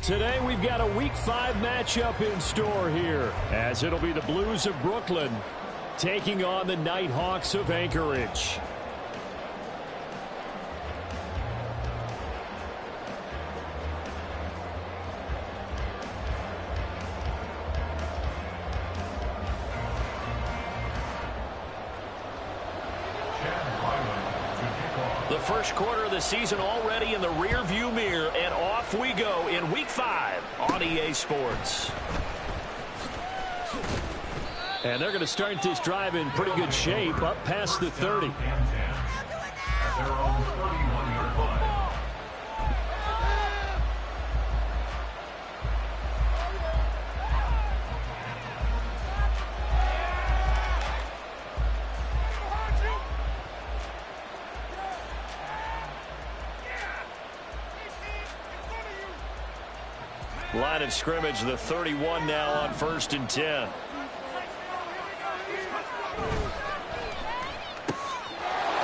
Today we've got a Week 5 matchup in store here, as it'll be the Blues of Brooklyn taking on the Nighthawks of Anchorage. The first quarter of the season already in the rear-view mirror, and off we go in Week 5 on EA Sports. And they're going to start this drive in pretty good shape, up past the 30. Line of scrimmage, the 31 now on 1st and 10.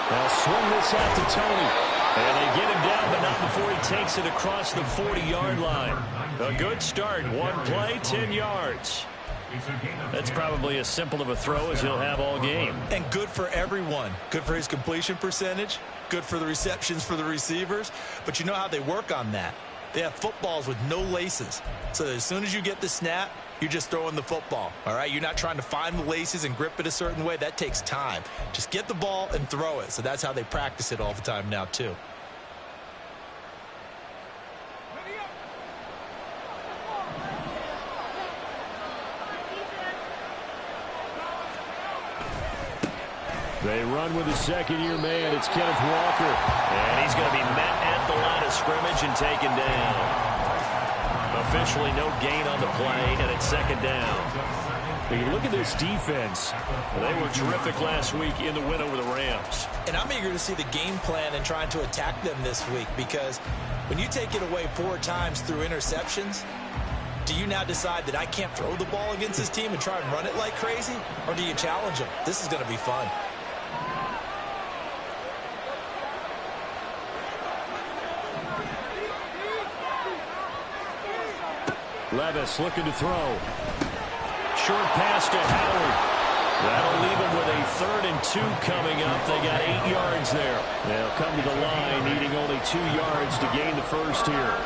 They'll swing this out to Tony. And they get him down, but not before he takes it across the 40-yard line. A good start. One play, 10 yards. That's probably as simple of a throw as he'll have all game. And good for everyone. Good for his completion percentage. Good for the receptions for the receivers. But you know how they work on that. They have footballs with no laces. So as soon as you get the snap, you're just throwing the football. All right? You're not trying to find the laces and grip it a certain way. That takes time. Just get the ball and throw it. So that's how they practice it all the time now, too. They run with a second-year man. It's Kenneth Walker. And he's going to be met at the line of scrimmage and taken down. Officially no gain on the play, and it's second down. When you look at this defense, they were terrific last week in the win over the Rams. And I'm eager to see the game plan and trying to attack them this week, because when you take it away 4 times through interceptions, do you now decide that I can't throw the ball against this team and try and run it like crazy? Or do you challenge them? This is going to be fun. Levis looking to throw. Short pass to Howard. That'll leave him with a 3rd and 2 coming up. They got 8 yards there. They'll come to the line needing only 2 yards to gain the first here.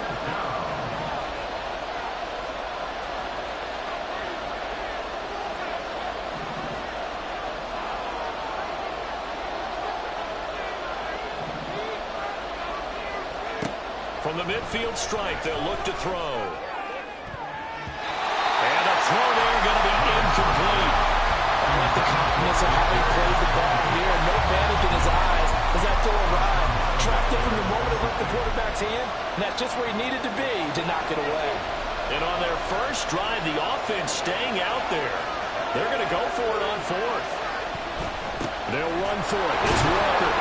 From the midfield stripe, they'll look to throw. And a throw there going to be incomplete. I like the confidence of how he played the ball here. No panic in his eyes as that throw arrived. Tracked it from the moment it left the quarterback's hand, and that's just where he needed to be to knock it away. And on their first drive, the offense staying out there. They're going to go for it on 4th. They'll run for it. It's Walker.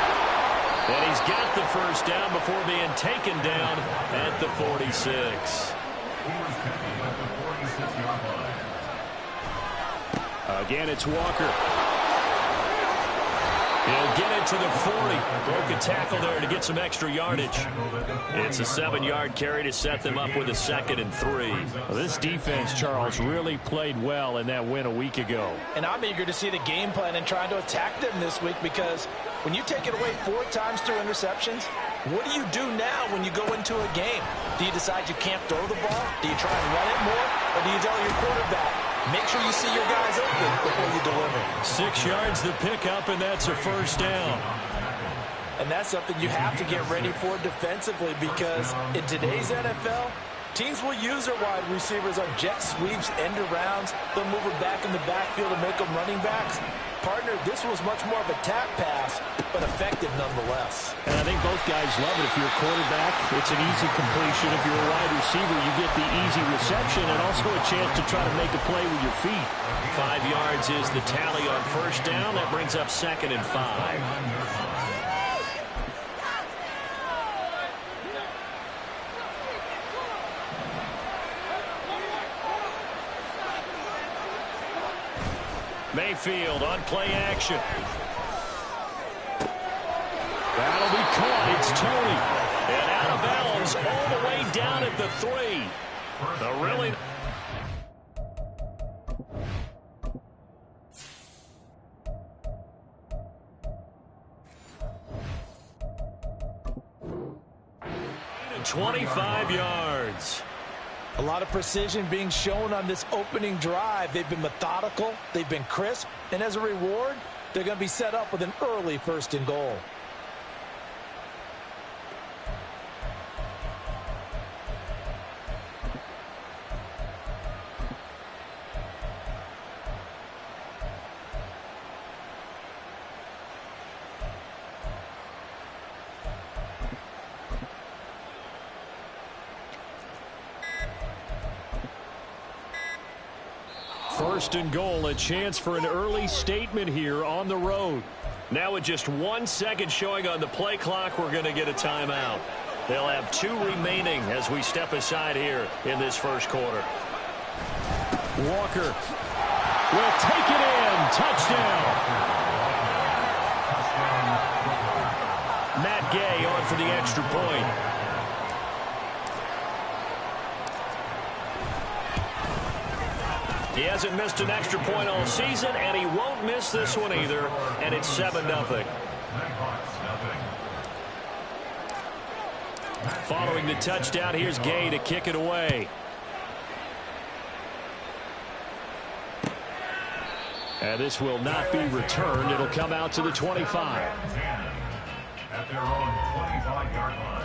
And he's got the first down before being taken down at the 46. Again, it's Walker. He'll get it to the 40. Broke a tackle there to get some extra yardage. It's a 7-yard carry to set them up with a 2nd and 3. Well, this defense, Charles, really played well in that win a week ago. And I'm eager to see the game plan and trying to attack them this week, because when you take it away 4 times through interceptions, what do you do now when you go into a game? Do you decide you can't throw the ball? Do you try and run it more? Or do you tell your quarterback, make sure you see your guys open before you deliver? 6 yards the pickup, and that's a first down. And that's something you have to get ready for defensively, because in today's NFL, teams will use their wide receivers on jet sweeps, end arounds. They'll move it back in the backfield to make them running backs. Partner, this was much more of a tap pass, but effective nonetheless. And I think both guys love it. If you're a quarterback, it's an easy completion. If you're a wide receiver, you get the easy reception and also a chance to try to make a play with your feet. 5 yards is the tally on first down. That brings up 2nd and 5. Mayfield on play action. That'll be caught. It's Tony. And out of bounds all the way down at the 3. Really... 25 yards. A lot of precision being shown on this opening drive. They've been methodical, they've been crisp, and as a reward, they're going to be set up with an early 1st and goal. First and goal, a chance for an early statement here on the road. Now with just 1 second showing on the play clock, we're going to get a timeout. They'll have 2 remaining as we step aside here in this first quarter. Walker will take it in. Touchdown. Matt Gay on for the extra point. He hasn't missed an extra point all season, and he won't miss this one either, and it's 7-0. Following the touchdown, here's Gay to kick it away. And this will not be returned. It'll come out to the 25. At their own 25-yard line.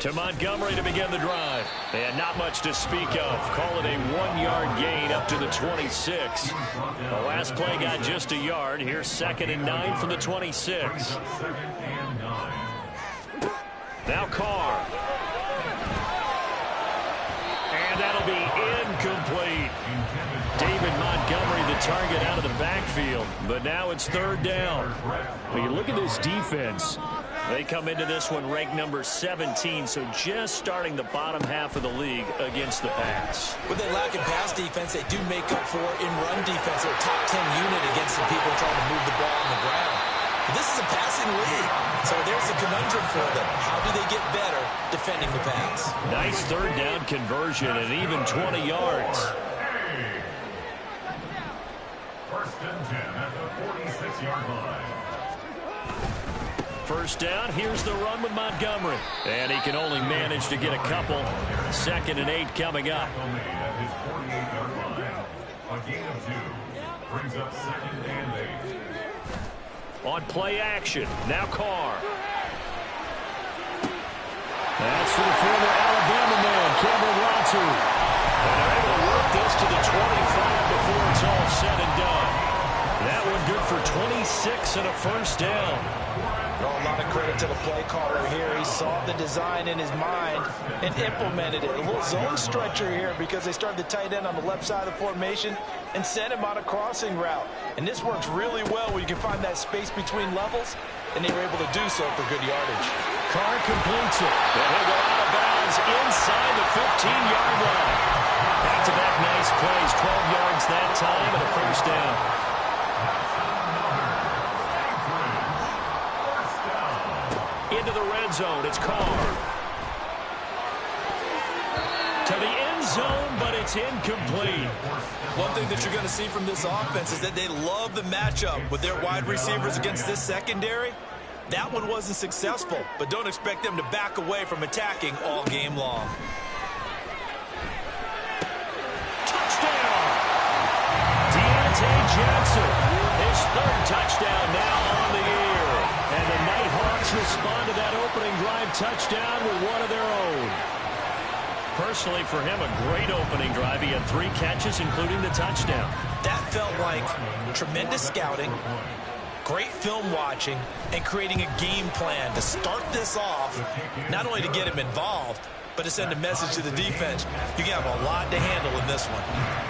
To Montgomery to begin the drive. And not much to speak of. Call it a 1-yard gain up to the 26. The last play got just a yard. Here's 2nd and 9 from the 26. Now Carr. And that'll be incomplete. David Montgomery, the target out of the backfield. But now it's 3rd down. When you look at this defense, they come into this one ranked number 17, so just starting the bottom half of the league against the pass. With their lack of pass defense, they do make up for in run defense. They're a top 10 unit against the people trying to move the ball on the ground. But this is a passing league, so there's a conundrum for them. How do they get better defending the pass? Nice 3rd down conversion and even 20 yards. First and 10 at the 46-yard line. First down, here's the run with Montgomery. And he can only manage to get a couple. 2nd and 8 coming up. At his 48-yard line. A gain of 2 brings up 2nd and 8. On play action, now Carr. That's for the former Alabama man, Cameron Latu. And they're able to work this to the 25 before it's all said and done. That one good for 26 and a first down. A lot of credit to the play caller here. He saw the design in his mind and implemented it. A little zone stretcher here because they started the tight end on the left side of the formation and sent him on a crossing route. And this works really well where you can find that space between levels, and they were able to do so for good yardage. Carr completes it. And he'll go out of bounds inside the 15-yard line. Back-to-back nice plays, 12 yards that time and a first down. Into the red zone, it's Carr. To the end zone, but it's incomplete. One thing that you're going to see from this offense is that they love the matchup with their wide receivers against this secondary. That one wasn't successful, but don't expect them to back away from attacking all game long. Touchdown! Deontay Johnson, his 3rd touchdown now on the year. And the Nighthawks respond to that opening drive touchdown with one of their own. Personally, for him, a great opening drive. He had 3 catches, including the touchdown. That felt like tremendous scouting, great film watching, and creating a game plan to start this off, not only to get him involved, but to send a message to the defense. You can have a lot to handle in this one.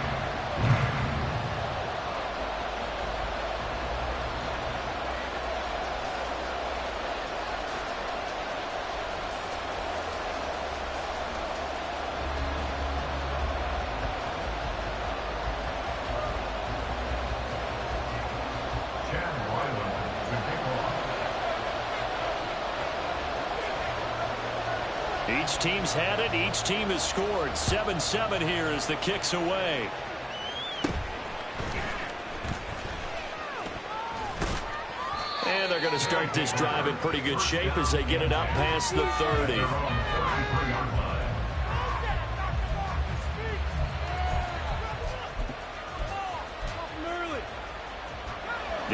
Each team's had it. Each team has scored. 7-7 here as the kick's away. And they're going to start this drive in pretty good shape as they get it up past the 30.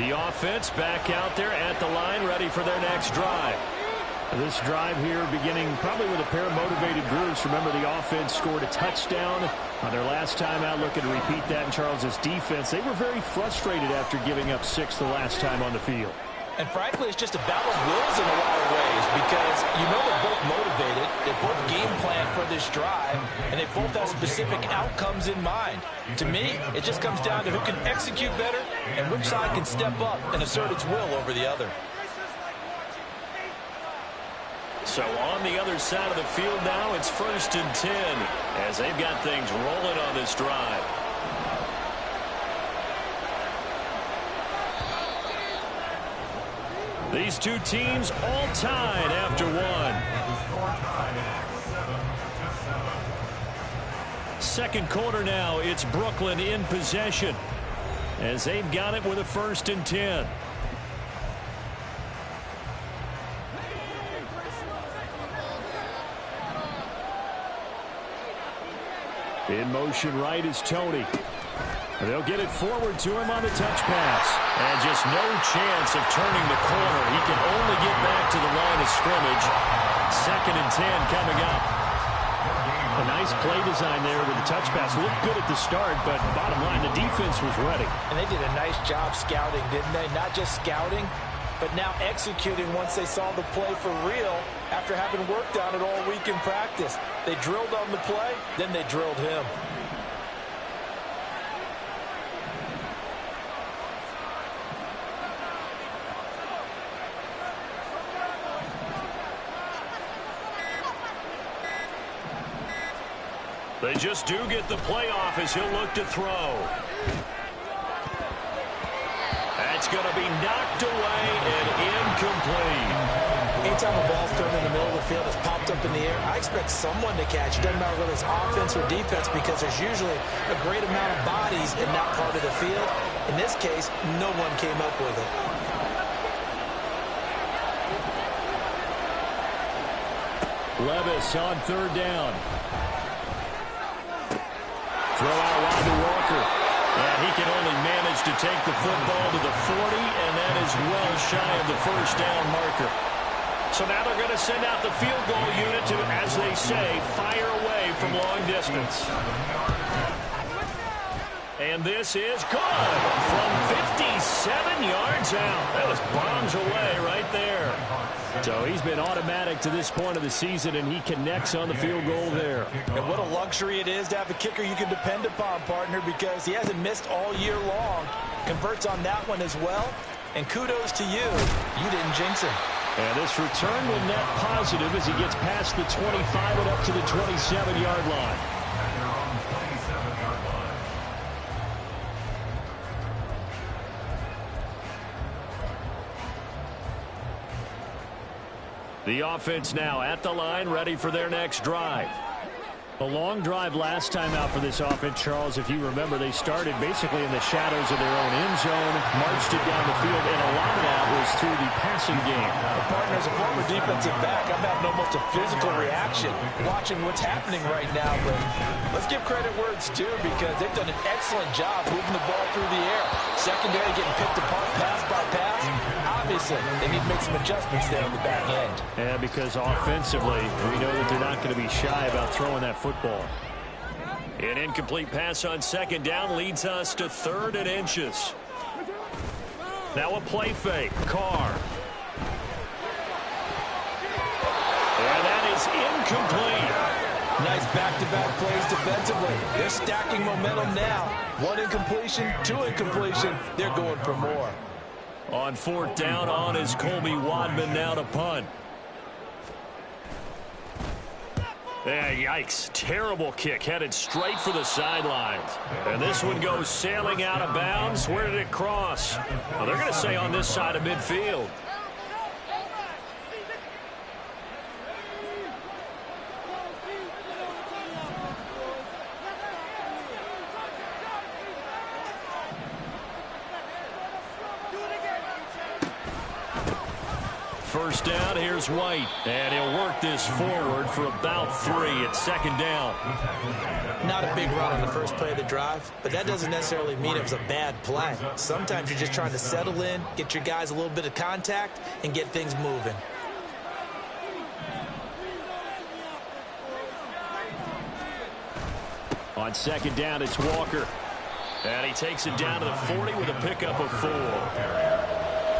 The offense back out there at the line, ready for their next drive. This drive here beginning probably with a pair of motivated groups. Remember, the offense scored a touchdown on their last time out. Looking to repeat that in Charles's defense. They were very frustrated after giving up 6 the last time on the field. And frankly, it's just a battle of wills in a lot of ways because you know they're both motivated. They both game plan for this drive, and they both have specific outcomes in mind. To me, it just comes down to who can execute better and which side can step up and assert its will over the other. So on the other side of the field now, it's 1st and 10 as they've got things rolling on this drive. These two teams all tied after one. Second quarter now, it's Brooklyn in possession as they've got it with a 1st and 10. In motion right is Tony. They'll get it forward to him on the touch pass. And just no chance of turning the corner. He can only get back to the line of scrimmage. 2nd and 10 coming up. A nice play design there with the touch pass. Looked good at the start, but bottom line, the defense was ready. And they did a nice job scouting, didn't they? Not just scouting, but now executing once they saw the play for real after having worked on it all week in practice. They drilled on the play, then they drilled him. They just do get the play off as he'll look to throw. That's going to be knocked away and incomplete. Anytime a ball's thrown in the middle of the field, it's popped up in the air, I expect someone to catch. It doesn't matter whether it's offense or defense because there's usually a great amount of bodies in that part of the field. In this case, no one came up with it. Levis on 3rd down. Throw out wide to Walker. And he can only manage to take the football to the 40, and that is well shy of the 1st down marker. So now they're going to send out the field goal unit to, as they say, fire away from long distance. And this is good from 57 yards out. That was bombs away right there. So he's been automatic to this point of the season, and he connects on the field goal there. And what a luxury it is to have a kicker you can depend upon, partner, because he hasn't missed all year long. Converts on that one as well. And kudos to you. You didn't jinx him. And this return will net positive as he gets past the 25 and up to the 27-yard line. The offense now at the line, ready for their next drive. A long drive last time out for this offense, Charles. If you remember, they started basically in the shadows of their own end zone, marched it down the field, and a lot of that was through the passing game. Partner, as a former defensive back, I'm having almost a physical reaction watching what's happening right now. But let's give credit where it's due because they've done an excellent job moving the ball through the air. Secondary getting picked apart pass by pass. Obviously, they need to make some adjustments there on the back end. Yeah, because offensively, we know that they're not going to be shy about throwing that football. An incomplete pass on second down leads us to 3rd and inches. Now a play fake. Carr. And that is incomplete. Nice back-to-back plays defensively. They're stacking momentum now. 1 incompletion, 2 incompletion. They're going for more. On 4th down, on is Colby Wadman now to punt. Yeah, yikes. Terrible kick headed straight for the sidelines. And this one goes sailing out of bounds. Where did it cross? Well, they're going to say on this side of midfield. First down, here's White. And he'll work this forward for about 3 at 2nd down. Not a big run on the first play of the drive, but that doesn't necessarily mean it was a bad play. Sometimes you're just trying to settle in, get your guys a little bit of contact, and get things moving. On 2nd down, it's Walker. And he takes it down to the 40 with a pickup of 4.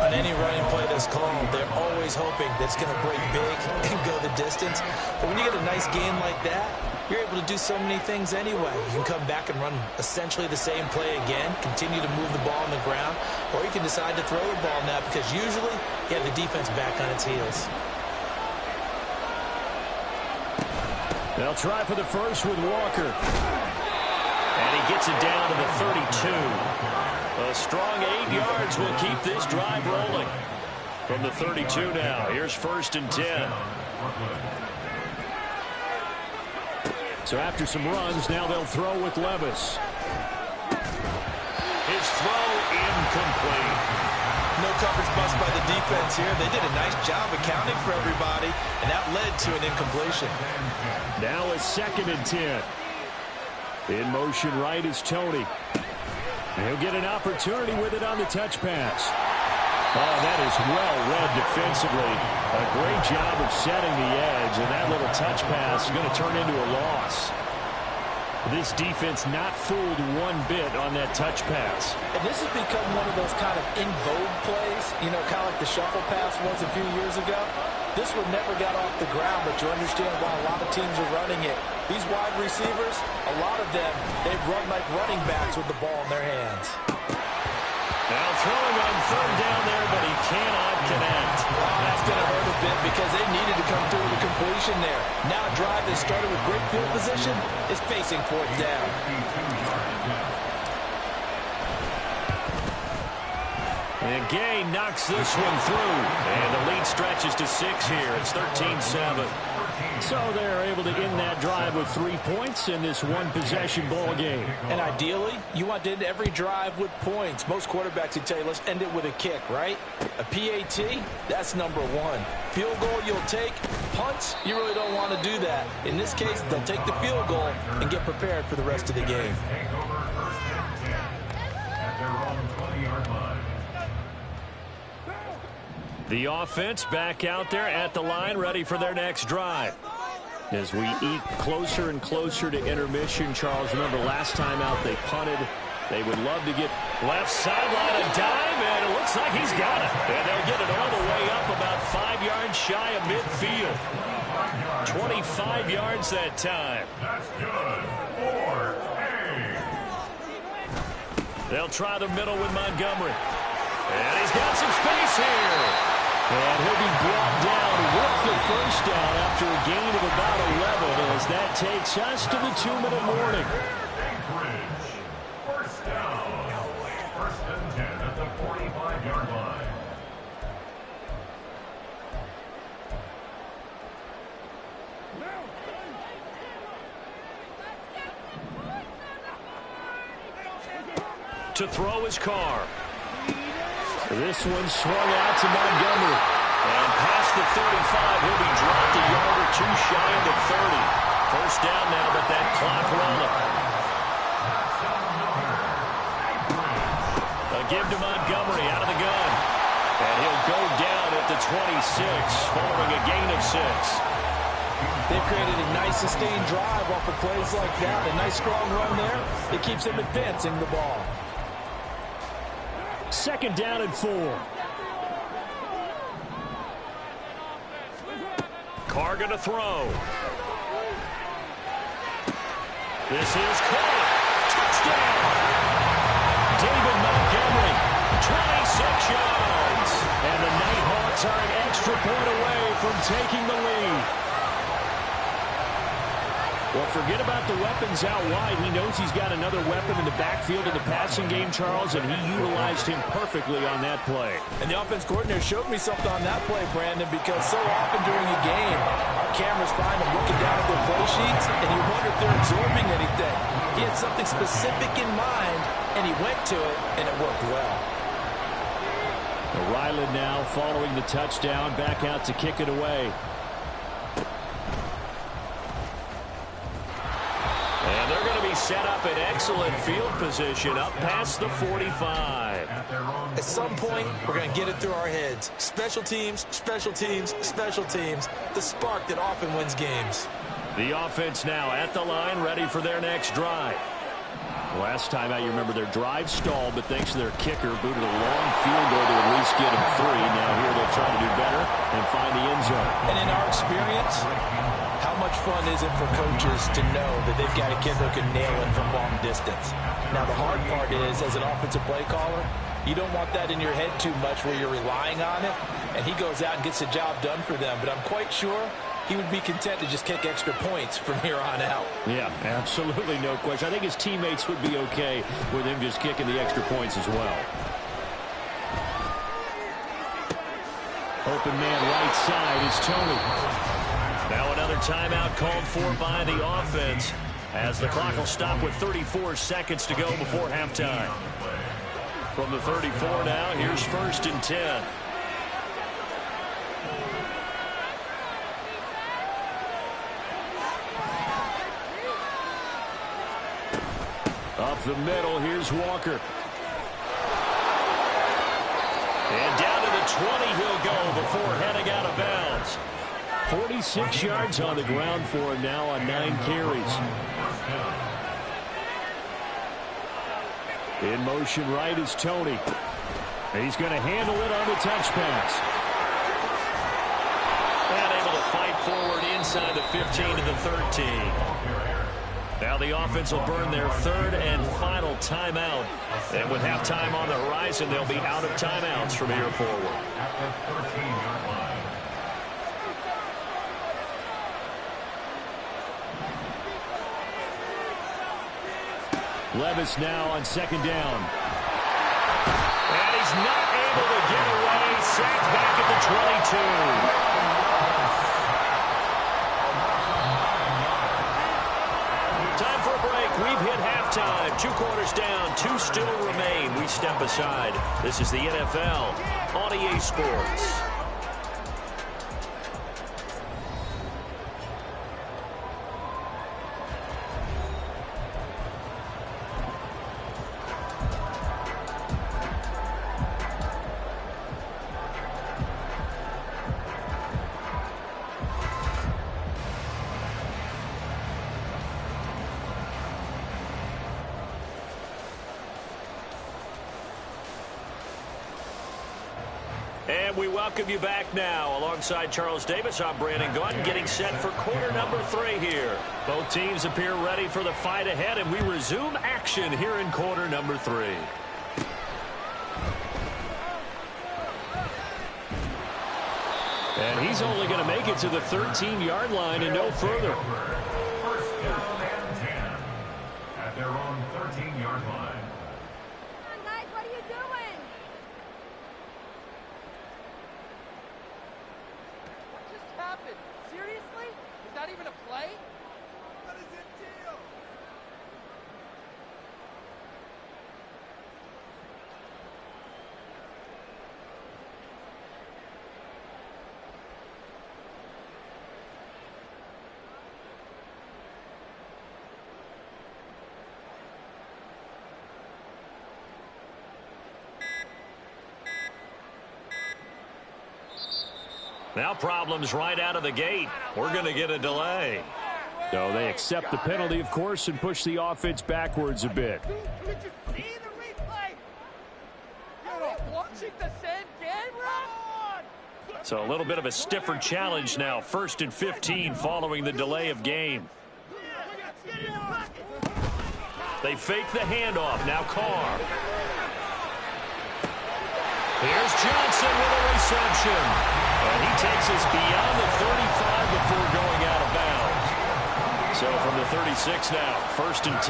On any running play that's called, they're always hoping that it's going to break big and go the distance. But when you get a nice gain like that, you're able to do so many things anyway. You can come back and run essentially the same play again, continue to move the ball on the ground, or you can decide to throw the ball now because usually you have the defense back on its heels. They'll try for the first with Walker. And he gets it down to the 32. A strong 8 yards will keep this drive rolling. From the 32 now, here's 1st and 10. So after some runs, now they'll throw with Levis. His throw incomplete. No coverage bust by the defense here. They did a nice job accounting for everybody, and that led to an incompletion. Now a 2nd and 10. In motion right is Tony. He'll get an opportunity with it on the touch pass. Oh, that is well read defensively. A great job of setting the edge, and that little touch pass is going to turn into a loss. This defense not fooled one bit on that touch pass. And this has become one of those kind of in vogue plays, you know, kind of like the shuffle pass was a few years ago. This one never got off the ground, but you understand why a lot of teams are running it. These wide receivers, a lot of them, they've run like running backs with the ball in their hands. Now throwing on 3rd down there, but he cannot connect. Oh, that's going to hurt a bit because they needed to come through with a completion there. Now a drive that started with great field position is facing 4th down. And Gay knocks this one through. And the lead stretches to 6 here. It's 13-7. So they're able to end that drive with 3 points in this one-possession ball game. And ideally, you want to end every drive with points. Most quarterbacks would tell you, let's end it with a kick, right? A PAT, that's number 1. Field goal you'll take. Punts, you really don't want to do that. In this case, they'll take the field goal and get prepared for the rest of the game. The offense back out there at the line, ready for their next drive. As we eat closer and closer to intermission, Charles, remember last time out they punted. They would love to get left sideline, a dive, and it looks like he's got it. And they'll get it all the way up about 5 yards shy of midfield. 25 yards that time. That's good. 4-8. They'll try the middle with Montgomery. And he's got some space here. And he'll be brought down with the first down after a gain of about 11 as that takes us to the 2-minute warning. First down. 1st and 10 at the 45-yard line. To throw his Carr. This one swung out to Montgomery. And past the 35, he'll be dropped a yard or 2 shy of the 30. First down now, but that clock rolling. A give to Montgomery out of the gun. And he'll go down at the 26 following a gain of 6. They've created a nice sustained drive off of plays like that. A nice strong run there. It keeps them advancing the ball. 2nd down and 4. Carr going to throw. This is caught. Touchdown. David Montgomery, 26 yards. And the Nighthawks are an extra point away from taking the lead. Well, forget about the weapons out wide. He knows he's got another weapon in the backfield in the passing game, Charles, and he utilized him perfectly on that play. And the offense coordinator showed me something on that play, Brandon, because so often during a game, our cameras find them looking down at their play sheets, and you wonder if they're absorbing anything. He had something specific in mind, and he went to it, and it worked well. Ryland now following the touchdown, back out to kick it away. And they're going to be set up in excellent field position up past the 45. At some point, we're going to get it through our heads. Special teams, special teams, special teams. The spark that often wins games. The offense now at the line, ready for their next drive. Last time out, you remember their drive stalled, but thanks to their kicker, booted a long field goal to at least get them 3. Now here they'll try to do better and find the end zone. And in our experience, how much fun is it for coaches to know that they've got a kid who can nail it from long distance? Now, the hard part is, as an offensive play caller, you don't want that in your head too much where you're relying on it, and he goes out and gets the job done for them. But I'm quite sure he would be content to just kick extra points from here on out. Yeah, absolutely no question. I think his teammates would be okay with him just kicking the extra points as well. Open man right side is Tony. Now another timeout called for by the offense as the clock will stop with 34 seconds to go before halftime. From the 34 now, here's 1st and 10. Up the middle, here's Walker. And down to the 20 he'll go before heading out of bounds. 46 yards on the ground for him now on 9 carries. In motion right is Tony. He's going to handle it on the touch pass. And able to fight forward inside the 15 to the 13. Now the offense will burn their 3rd and final timeout. And with halftime on the horizon, they'll be out of timeouts from here forward. At the 13-yard line. Levis now on 2nd down. And he's not able to get away. Sacked back at the 22. Time for a break. We've hit halftime. 2 quarters down. 2 still remain. We step aside. This is the NFL on EA Sports. And we welcome you back now. Alongside Charles Davis, I'm Brandon Gaudin, getting set for quarter number 3 here. Both teams appear ready for the fight ahead, and we resume action here in quarter number 3. And he's only going to make it to the 13-yard line and no further. 1st down and 10 at their own 13-yard line. Now problems right out of the gate. We're going to get a delay. So they accept the penalty, of course, and push the offense backwards a bit. So a little bit of a stiffer challenge now. 1st and 15 following the delay of game. They fake the handoff. Now Carr. Here's Johnson with a reception. And he takes us beyond the 35 before going out of bounds. So from the 36 now, 1st and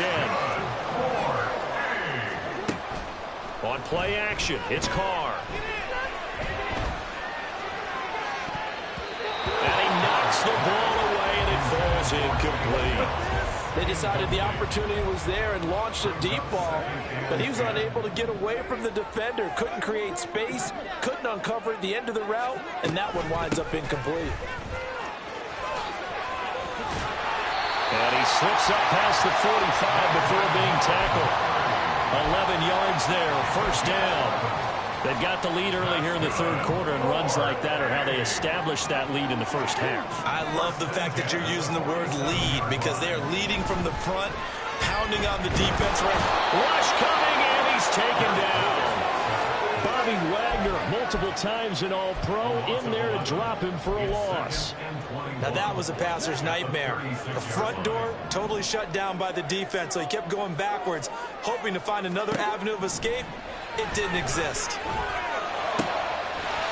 10. On play action, it's Carr. And he knocks the ball away, and it falls incomplete. They decided the opportunity was there and launched a deep ball, but he was unable to get away from the defender. Couldn't create space, couldn't uncover the end of the route, and that one winds up incomplete. And he slips up past the 45 before being tackled. 11 yards there, 1st down. They've got the lead early here in the 3rd quarter, and runs like that are how they establish that lead in the 1st half. I love the fact that you're using the word lead because they are leading from the front, pounding on the defense. Rush coming, and he's taken down. Bobby Wagner, multiple times an All-Pro, in there to drop him for a loss. Now that was a passer's nightmare. The front door totally shut down by the defense, so he kept going backwards, hoping to find another avenue of escape. It didn't exist.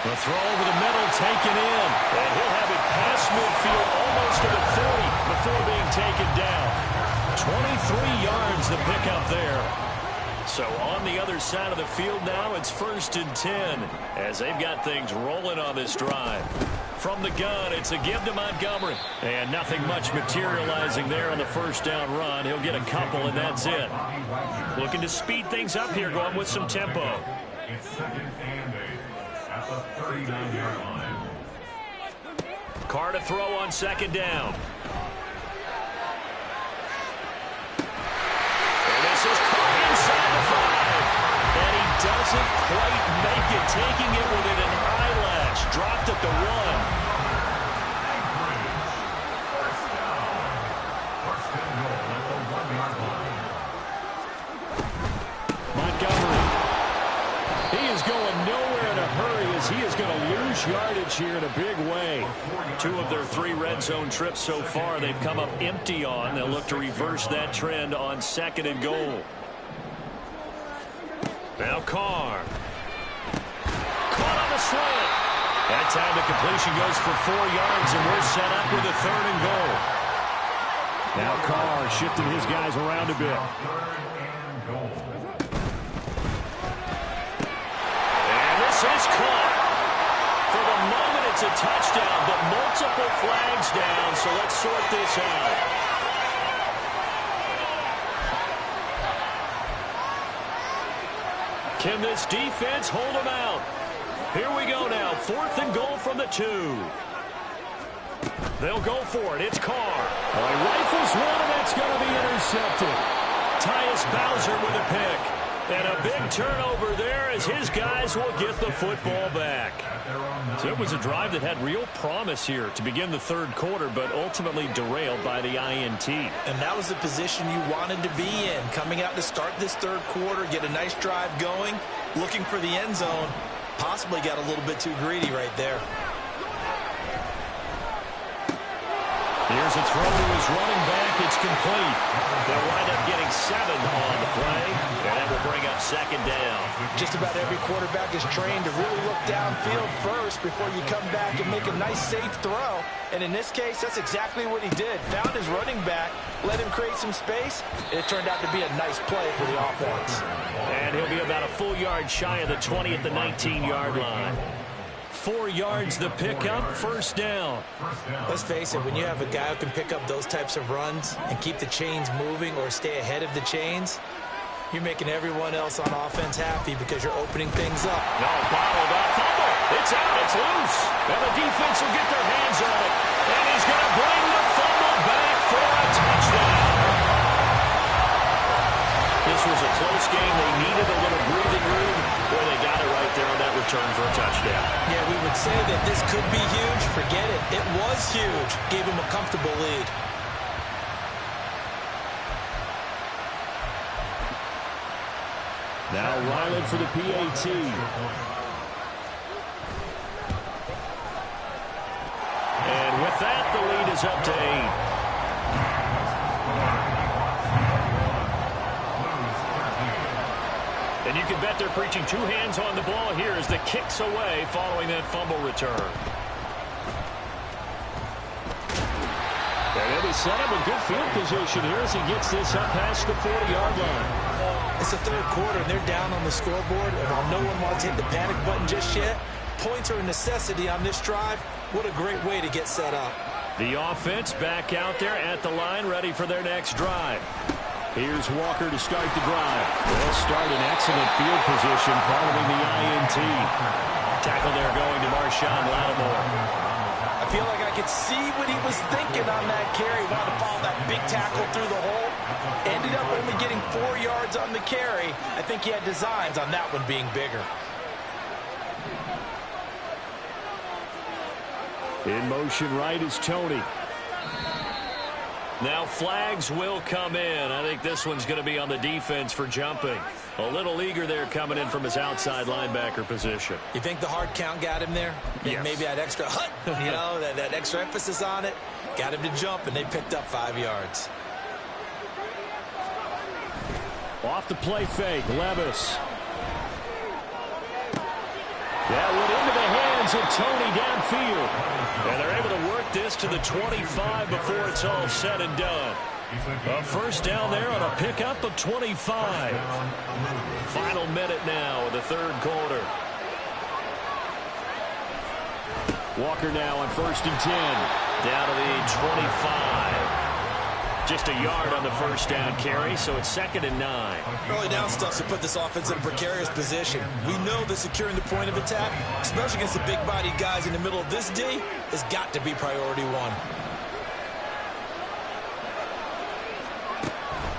The throw over the middle taken in. And he'll have it past midfield almost to the 40 before being taken down. 23 yards the pickup there. So on the other side of the field now, it's 1st and 10 as they've got things rolling on this drive. From the gun, it's a give to Montgomery. And nothing much materializing there on the 1st down run. He'll get a couple, and that's it. Looking to speed things up here, going with some tempo. It's 2nd and 8 at the 39-yard line. Carr to throw on 2nd down. And this is caught inside the 5. And he doesn't quite make it, taking it within an eyelash. Dropped at the 1. He is going to lose yardage here in a big way. 2 of their 3 red zone trips so far they've come up empty on. They'll look to reverse that trend on 2nd and goal. Now Carr. Caught on the slant. That time the completion goes for 4 yards, and we're set up with a 3rd and goal. Now Carr shifting his guys around a bit. And this is caught. For the moment, it's a touchdown, but multiple flags down, so let's sort this out. Can this defense hold them out? Here we go now, 4th and goal from the 2. They'll go for it. It's Carr. Well, he rifles one, and that's going to be intercepted. Tyus Bowser with a pick. And a big turnover there as his guys will get the football back. So it was a drive that had real promise here to begin the 3rd quarter, but ultimately derailed by the INT. And that was the position you wanted to be in. Coming out to start this 3rd quarter, get a nice drive going, looking for the end zone. Possibly got a little bit too greedy right there. Here's a throw to his running back. It's complete. They'll wind up getting 7 on the play, and that will bring up 2nd down. Just about every quarterback is trained to really look downfield first before you come back and make a nice, safe throw. And in this case, that's exactly what he did. Found his running back, let him create some space. It turned out to be a nice play for the offense. And he'll be about a full yard shy of the 20 at the 19-yard line. 4 yards the pickup, 1st down. Let's face it, when you have a guy who can pick up those types of runs and keep the chains moving or stay ahead of the chains, you're making everyone else on offense happy because you're opening things up. No, bottled up, fumble. It's out, it's loose. And the defense will get their hands on it. And he's going to bring the fumble back for a touchdown. This was a close game. They needed a little breathing room. Boy, they got it right there on that return for a touchdown. Yeah, we would say that this could be huge, forget it. It was huge. Gave him a comfortable lead. Now Ryland for the PAT. And with that, the lead is up to 8. And you can bet they're preaching two hands on the ball here as the kick's away following that fumble return. And he'll be set up in good field position here as he gets this up past the 40-yard line. It's the third quarter, and they're down on the scoreboard. And while no one wants to hit the panic button just yet, points are a necessity on this drive. What a great way to get set up. The offense back out there at the line, ready for their next drive. Here's Walker to start the drive. They'll start in excellent field position following the INT. Tackle there going to Marshawn Lattimore. I feel like I could see what he was thinking on that carry. Wanted to follow that big tackle through the hole. Ended up only getting 4 yards on the carry. I think he had designs on that one being bigger. In motion right is Tony. Now flags will come in. I think this one's going to be on the defense for jumping. A little eager there coming in from his outside linebacker position. You think the hard count got him there? Yes. Maybe that extra hut, you know, that extra emphasis on it. Got him to jump, and they picked up 5 yards. Off the play fake, Levis. That went into the hands of Tony downfield. And they're able to work this to the 25 before it's all said and done. A first down there on a pickup of 25. Final minute now of the third quarter. Walker now on 1st and 10. Down to the 25. Just a yard on the first down carry, so it's 2nd and 9. Early down stuff to put this offense in a precarious position. We know that securing the point of attack, especially against the big-bodied guys in the middle of this D, has got to be priority one.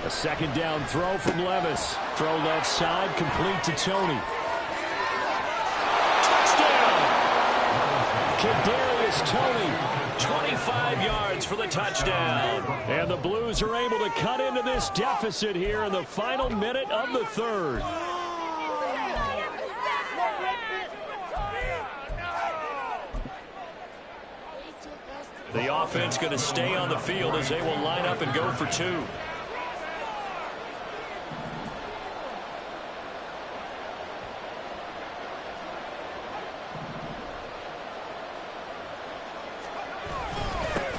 A 2nd down throw from Levis. Throw left side, complete to Tony. Touchdown! Kadarius Toney. 25 yards for the touchdown. And the Blues are able to cut into this deficit here in the final minute of the third. The offense going to stay on the field as they will line up and go for 2.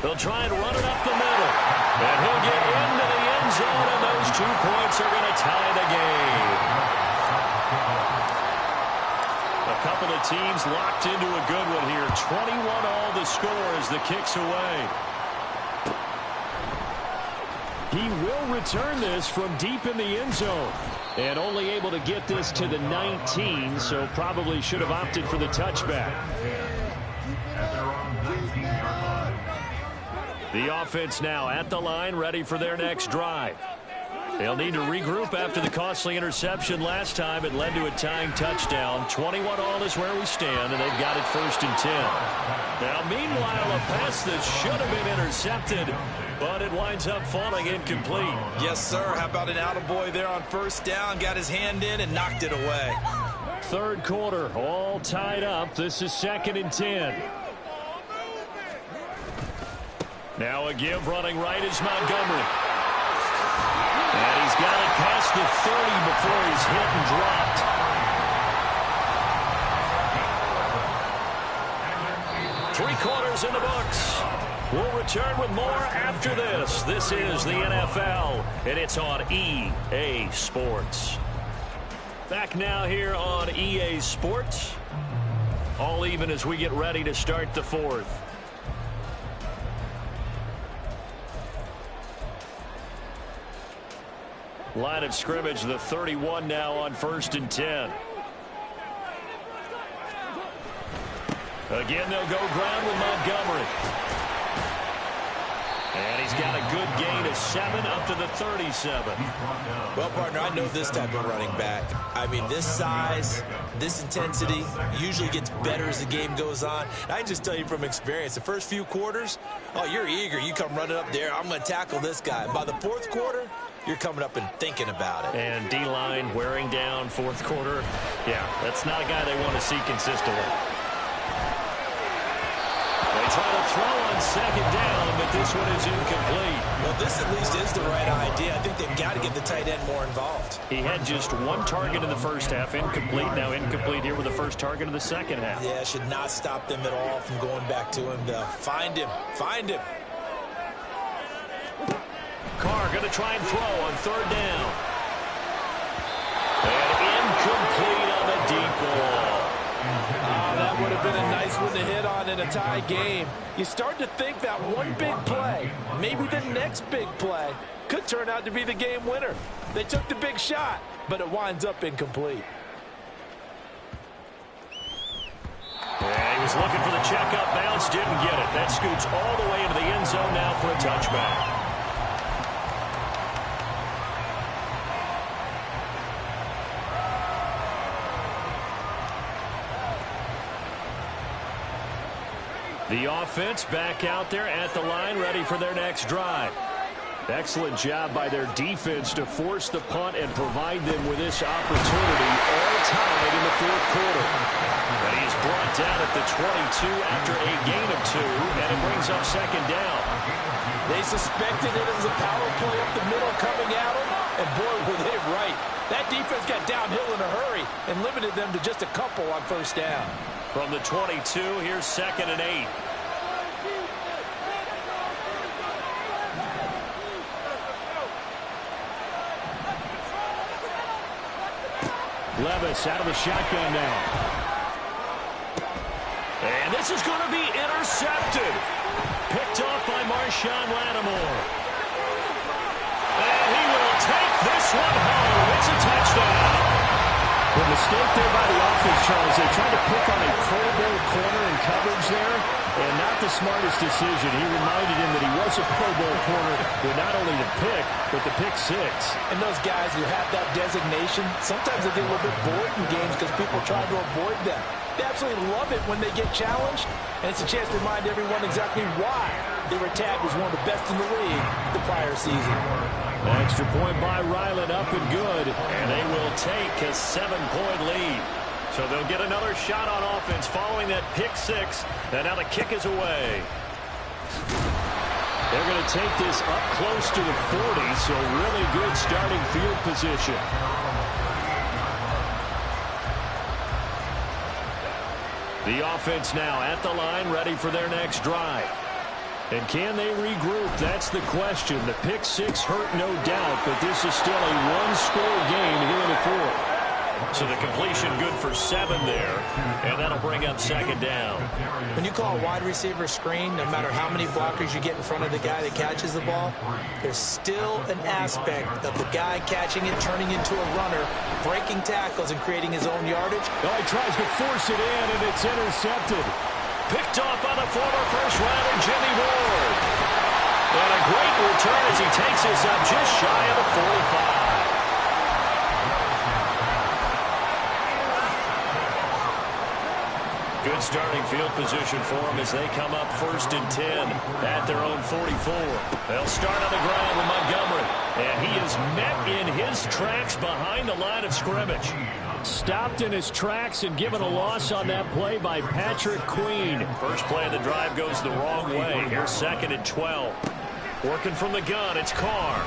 They'll try and run it up the middle. And he'll get into the end zone, and those 2 points are going to tie the game. A couple of teams locked into a good one here. 21 all the score as the kick's away. He will return this from deep in the end zone. And only able to get this to the 19, so probably should have opted for the touchback. The offense now at the line, ready for their next drive. They'll need to regroup after the costly interception last time. It led to a tying touchdown. 21 all is where we stand, and they've got it 1st and 10. Now, meanwhile, a pass that should have been intercepted, but it winds up falling incomplete. Yes, sir. How about an attaboy there on 1st down? Got his hand in and knocked it away. Third quarter, all tied up. This is 2nd and 10. Now a give running right is Montgomery. And he's got it past the 30 before he's hit and dropped. 3 quarters in the books. We'll return with more after this. This is the NFL, and it's on EA Sports. Back now here on EA Sports. All even as we get ready to start the 4th. Line of scrimmage, the 31 now on 1st and 10. Again, they'll go ground with Montgomery. And he's got a good gain of 7 up to the 37. Well, partner, I know this type of running back. I mean, this size, this intensity usually gets better as the game goes on. And I can just tell you from experience, the first few quarters, oh, you're eager. You come running up there, I'm going to tackle this guy. By the fourth quarter, you're coming up and thinking about it. And D-line wearing down fourth quarter. Yeah, that's not a guy they want to see consistently. They try to throw on second down, but this one is incomplete. Well, this at least is the right idea. I think they've got to get the tight end more involved. He had just 1 target in the first half, incomplete. Now incomplete here with the first target of the second half. Yeah, should not stop them at all from going back to him. Find him. Find him. Carr going to try and throw on third down. And incomplete on the deep ball. That would have been a nice one to hit on in a tie game. You start to think that one big play, maybe the next big play, could turn out to be the game winner. They took the big shot, but it winds up incomplete. Yeah, he was looking for the checkup bounce, didn't get it. That scoots all the way into the end zone now for a touchback. The offense back out there at the line, ready for their next drive. Excellent job by their defense to force the punt and provide them with this opportunity, all tied in the fourth quarter. But he is brought down at the 22 after a gain of 2, and it brings up second down. They suspected it was a power play up the middle coming at them, and boy, were they right. That defense got downhill in a hurry and limited them to just a couple on first down. From the 22, here's 2nd and 8. Levis out of the shotgun now. And this is going to be intercepted. Picked off by Marshawn Lattimore. And he will take this one home. It's a touchdown. The mistake there by the offense, Charles. They tried to pick on a Pro Bowl corner in coverage there, and not the smartest decision. He reminded him that he was a Pro Bowl corner with not only the pick, but the pick 6. And those guys who have that designation, sometimes they get a little bit bored in games because people try to avoid them. They absolutely love it when they get challenged, and it's a chance to remind everyone exactly why they were tagged as one of the best in the league the prior season. Extra point by Ryland, up and good. And they will take a 7-point lead. So they'll get another shot on offense following that pick 6. And now the kick is away. They're going to take this up close to the 40, so really good starting field position. The offense now at the line, ready for their next drive. And can they regroup? That's the question. The pick 6 hurt, no doubt, but this is still a one-score game here in the fourth. So the completion good for 7 there, and that'll bring up second down. When you call a wide receiver screen, no matter how many blockers you get in front of the guy that catches the ball, there's still an aspect of the guy catching it, turning into a runner, breaking tackles, and creating his own yardage. Oh, he tries to force it in, and it's intercepted. Picked off by the former first-rounder Jimmy Ward. And a great return as he takes us up just shy of the 45. Good starting field position for them as they come up 1st and 10 at their own 44. They'll start on the ground with Montgomery. And he is met in his tracks behind the line of scrimmage. Stopped in his tracks and given a loss on that play by Patrick Queen. First play of the drive goes the wrong way. Here's 2nd and 12. Working from the gun, it's Carr.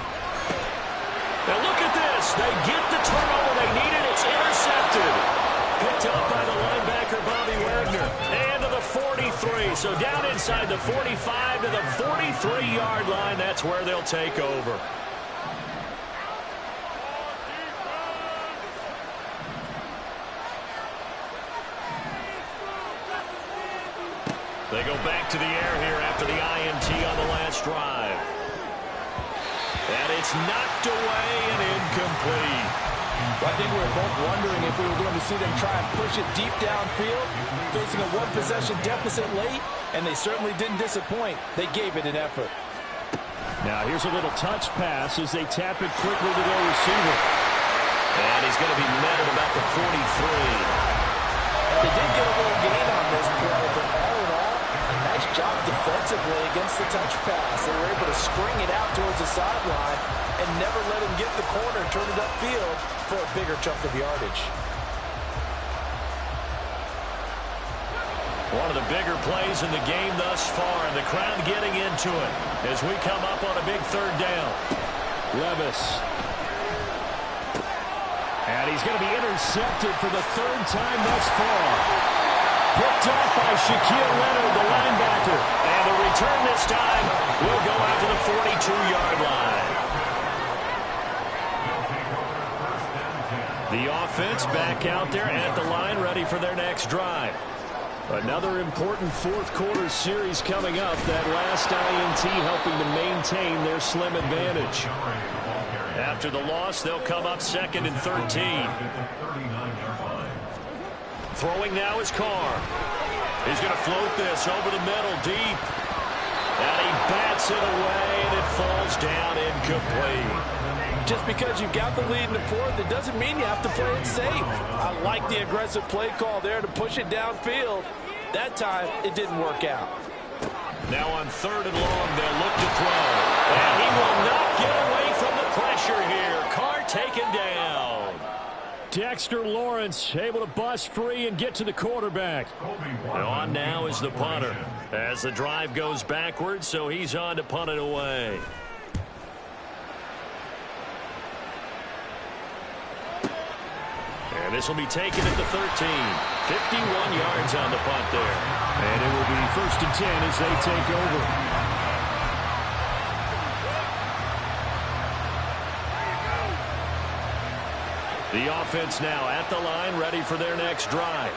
Now look at this. They get the turnover they needed. It's intercepted. Picked up by the linebacker, Bobby Wagner. And to the 43. So down inside the 45 to the 43-yard line. That's where they'll take over. They go back to the air here after the INT on the last drive. And it's knocked away and incomplete. I think we were both wondering if we were going to see them try and push it deep downfield, facing a one-possession deficit late, and they certainly didn't disappoint. They gave it an effort. Now here's a little touch pass as they tap it quickly to their receiver. And he's going to be met at about the 43. They did get a little gain on this play, but all in all, a nice job defensively against the touch pass. They were able to string it out towards the sideline and never let him get the corner and turn it upfield for a bigger chunk of yardage. One of the bigger plays in the game thus far, and the crowd getting into it as we come up on a big third down. Levis. And he's going to be intercepted for the third time thus far. Picked off by Shaquille Leonard, the linebacker. And the return this time will go out to the 42-yard line. The offense back out there at the line, ready for their next drive. Another important fourth-quarter series coming up. That last INT helping to maintain their slim advantage. After the loss, they'll come up 2nd and 13. Throwing now is Carr. He's going to float this over the middle, deep. And he bats it away, and it falls down incomplete. Just because you've got the lead in the fourth, it doesn't mean you have to play it safe. I like the aggressive play call there to push it downfield. That time, it didn't work out. Now on 3rd and long, they'll look to throw. And he will not get away from the pressure here. Carr taken down. Dexter Lawrence able to bust free and get to the quarterback. And on now is the punter as the drive goes backwards, so he's on to punt it away. And this will be taken at the 13. 51 yards on the punt there. And it will be 1st and 10 as they take over. The offense now at the line, ready for their next drive.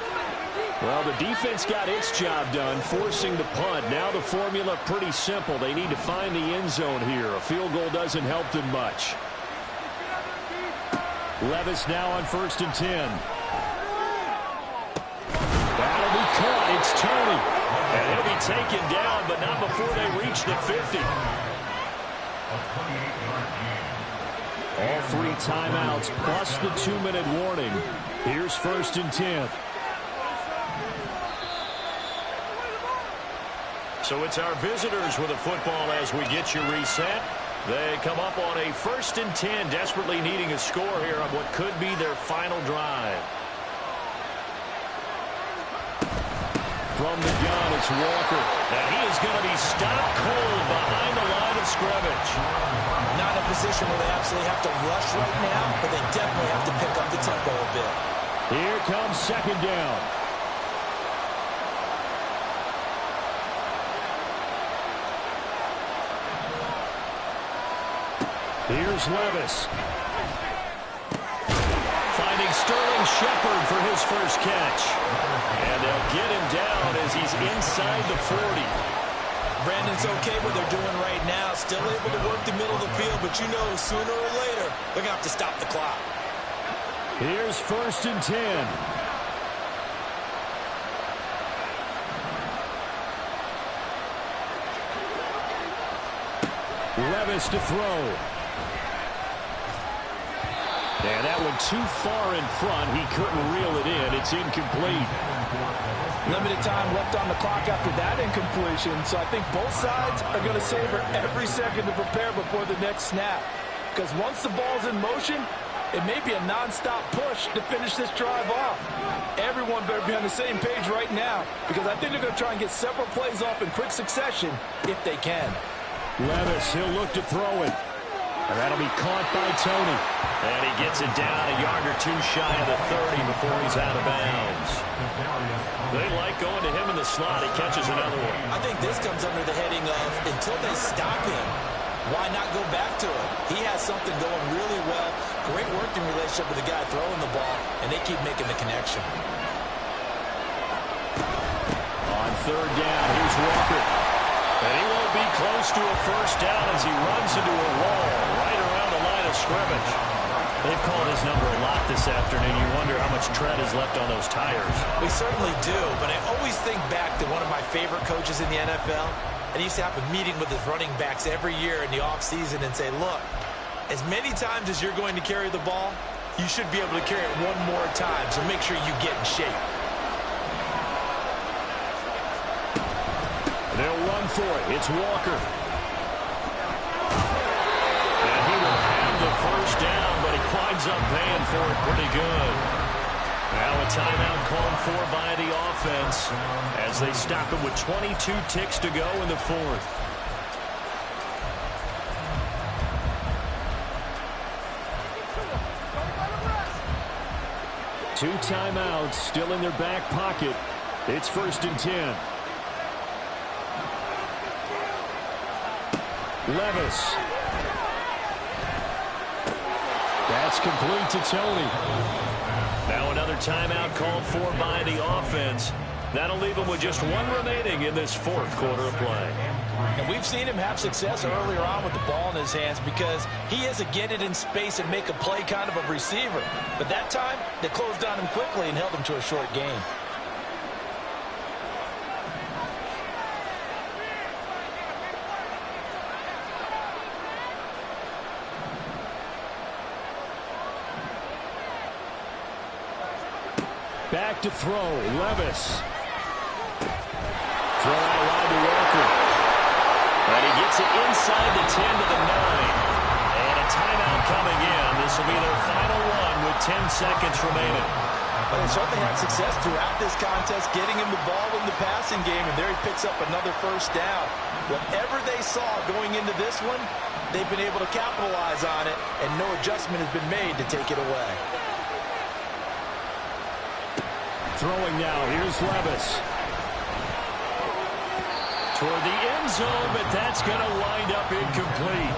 Well, the defense got its job done, forcing the punt. Now the formula pretty simple. They need to find the end zone here. A field goal doesn't help them much. Levis now on 1st and 10. That'll be caught. It's Tony. And he'll be taken down, but not before they reach the 50. All 3 timeouts plus the 2-minute warning. Here's 1st and 10. So it's our visitors with a football as we get you reset. They come up on a 1st and 10, desperately needing a score here on what could be their final drive. From the gun, it's Walker. And he is going to be stopped cold behind the line of scrimmage. Not in a position where they absolutely have to rush right now, but they definitely have to pick up the tempo a bit. Here comes 2nd down. Here's Levis. Finding Sterling Shepard for his first catch. And they'll get him down as he's inside the 40. Brandon's okay what they're doing right now. Still able to work the middle of the field, but you know sooner or later they're going to have to stop the clock. Here's 1st and 10. Levis to throw. And that one too far in front. He couldn't reel it in. It's incomplete. Limited time left on the clock after that incompletion. So I think both sides are going to savor every second to prepare before the next snap. Because once the ball's in motion, it may be a nonstop push to finish this drive off. Everyone better be on the same page right now, because I think they're going to try and get several plays off in quick succession if they can. Levis, he'll look to throw it. And that'll be caught by Tony. And he gets it down a yard or two shy of the 30 before he's out of bounds. They like going to him in the slot. He catches another one. I think this comes under the heading of, until they stop him, why not go back to him? He has something going really well. Great working relationship with the guy throwing the ball, and they keep making the connection. On 3rd down, here's Walker. And he won't be close to a first down as he runs into a wall right around the line of scrimmage. They've called his number a lot this afternoon. You wonder how much tread is left on those tires. We certainly do, but I always think back to one of my favorite coaches in the NFL, and he used to have a meeting with his running backs every year in the offseason and say, look, as many times as you're going to carry the ball, you should be able to carry it one more time, so make sure you get in shape. They'll run for it. It's Walker. And he will have the first down, but he winds up paying for it pretty good. Now a timeout called for by the offense as they stop him with 22 ticks to go in the fourth. Two timeouts still in their back pocket. It's 1st and 10. Levis. That's complete to Tony. Now another timeout called for by the offense. That'll leave him with just one remaining in this fourth quarter of play. And we've seen him have success earlier on with the ball in his hands because he is a get it in space and make a play kind of a receiver. But that time, they closed on him quickly and held him to a short gain. Back to throw, Levis. Throw out wide to Walker. And he gets it inside the 10 to the 9. And a timeout coming in. This will be their final one with 10 seconds remaining. But they certainly had success throughout this contest, getting him the ball in the passing game, and there he picks up another first down. Whatever they saw going into this one, they've been able to capitalize on it, and no adjustment has been made to take it away. Throwing now, here's Levis. Toward the end zone, but that's going to wind up incomplete.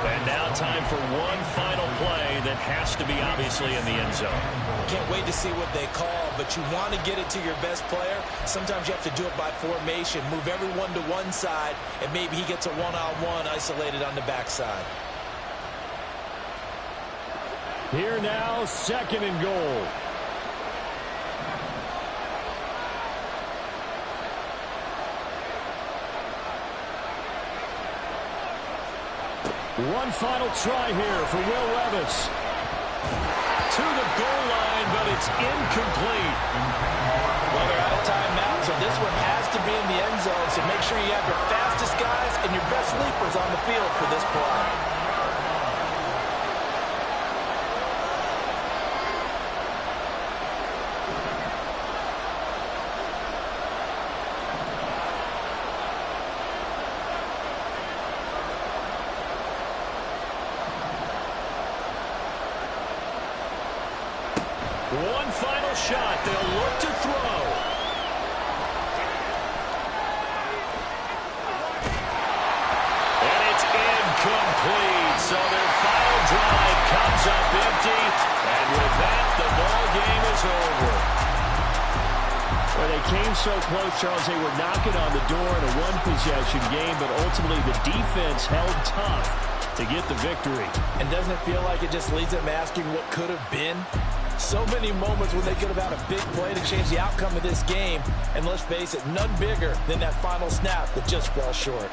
And now time for one final play that has to be obviously in the end zone. Can't wait to see what they call, but you want to get it to your best player. Sometimes you have to do it by formation. Move everyone to one side, and maybe he gets a one-on-one isolated on the backside. Here now, 2nd and goal. One final try here for Will Levis. To the goal line, but it's incomplete. Well, they're out of timeout, so this one has to be in the end zone, so make sure you have your fastest guys and your best sleepers on the field for this play. One final shot. They'll look to throw. And it's incomplete. So their final drive comes up empty. And with that, the ball game is over. Well, they came so close, Charles. They were knocking on the door in a one-possession game, but ultimately the defense held tough to get the victory. And doesn't it feel like it just leads them asking what could have been? So many moments when they could have had a big play to change the outcome of this game. And let's face it, none bigger than that final snap that just fell short.